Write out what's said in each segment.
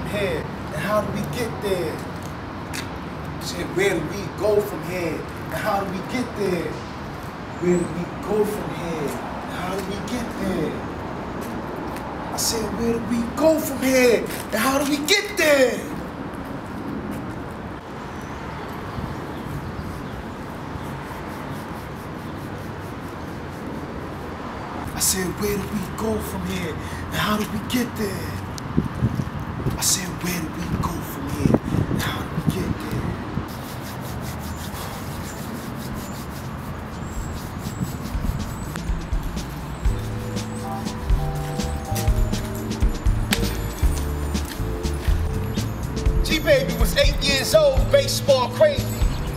here? And how do we get there? I said, where do we go from here? And how do we get there? Where do we go from here? And how do we get there? I said, where do we go from here? And how do we get there? I said, where do we go from here? And how do we get there? I said, where do we go from here? And how do we get there? G-Baby was 8 years old, baseball crazy.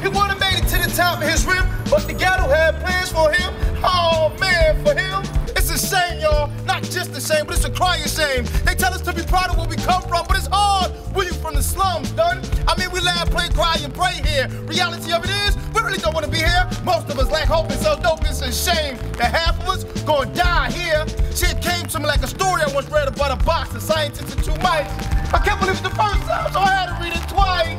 He would have made it to the top of his rim, but the ghetto had plans for him. Oh man, for him. It's a shame, y'all. Not just a shame, but it's a crying shame. They tell us to be proud of where we come from, but it's hard when you from the slums, done. I mean, we laugh, play, cry, and pray here. Reality of it is, we really don't want to be here. Most of us lack hope and sell dope. It's a shame that half of us gonna die here. Shit came to me like a story I once read about a box of scientists and 2 mice. I can't believe it the first time, so I had to read it twice.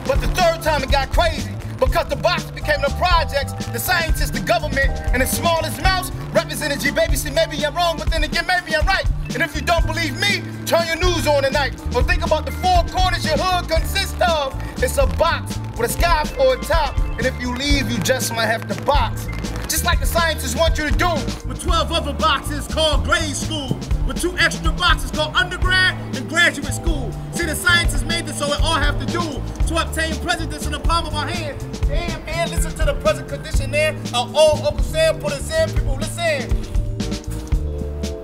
But the third time it got crazy. Because the box became the projects, the scientists, the government, and the smallest mouse represented G-Baby. See, maybe I'm wrong, but then again, maybe I'm right. And if you don't believe me, turn your news on tonight. Or think about the 4 corners your hood consists of. It's a box with a sky for a top. And if you leave, you just might have to box. Just like the scientists want you to do. With 12 other boxes called grade school. With 2 extra boxes called undergrad and graduate school. See, the scientists made this so we all have to do to obtain presidents in the palm of our hand. Damn, man, listen to the present condition there. Our old Uncle Sam put us in. People, listen.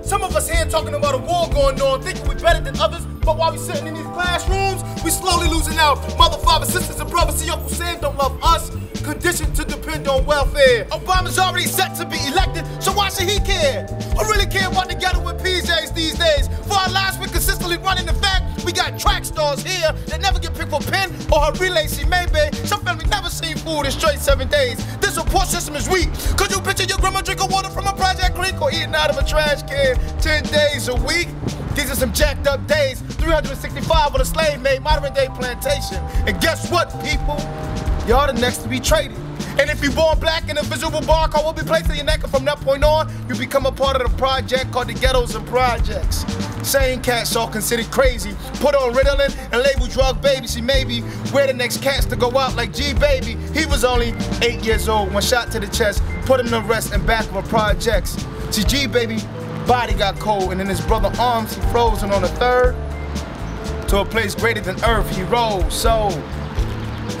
Some of us here talking about a war going on, thinking we better than others, but while we sitting in these classrooms, we slowly losing out. Mother, father, sisters, and brothers, see Uncle Sam don't love us. Conditioned to depend on welfare. Obama's already set to be elected, so why should he care? Who really care about the ghetto with PJs these days? For our lives, we're consistently running the fact we got track stars here that never get picked for pen or her relay, she maybe. Some family never seen food in straight 7 days. This support system is weak. Could you picture your grandma drinking water from a project creek or eating out of a trash can 10 days a week? These are some jacked up days, 365 on a slave-made modern-day plantation. And guess what, people? Y'all the next to be traded. And if you're born black and a visible barcode will be placed on your neck, and from that point on, you become a part of the project called the Ghettos and Projects. Same cats all considered crazy, put on Ritalin and labeled drug baby. See, maybe we're the next cats to go out like G-Baby. He was only 8 years old, 1 shot to the chest, put him to rest in back of a projects. See, G-Baby body got cold, and in his brother's arms he frozen on the 3rd. To a place greater than earth he rose. So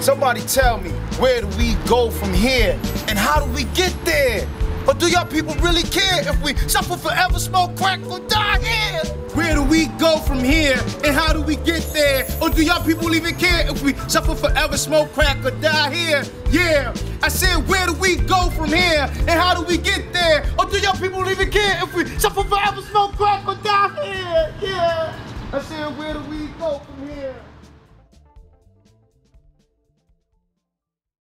somebody tell me, where do we go from here? And how do we get there? Or do y'all people really care if we suffer forever, smoke crack, or die here? Where do we go from here? And how do we get there? Or do y'all people even care if we suffer forever, smoke crack, or die here? Yeah, I said, where do we go from here? And how do we get there? Or do y'all people even care if we suffer forever, smoke crack, or die here? Yeah, I said, where do we go from here?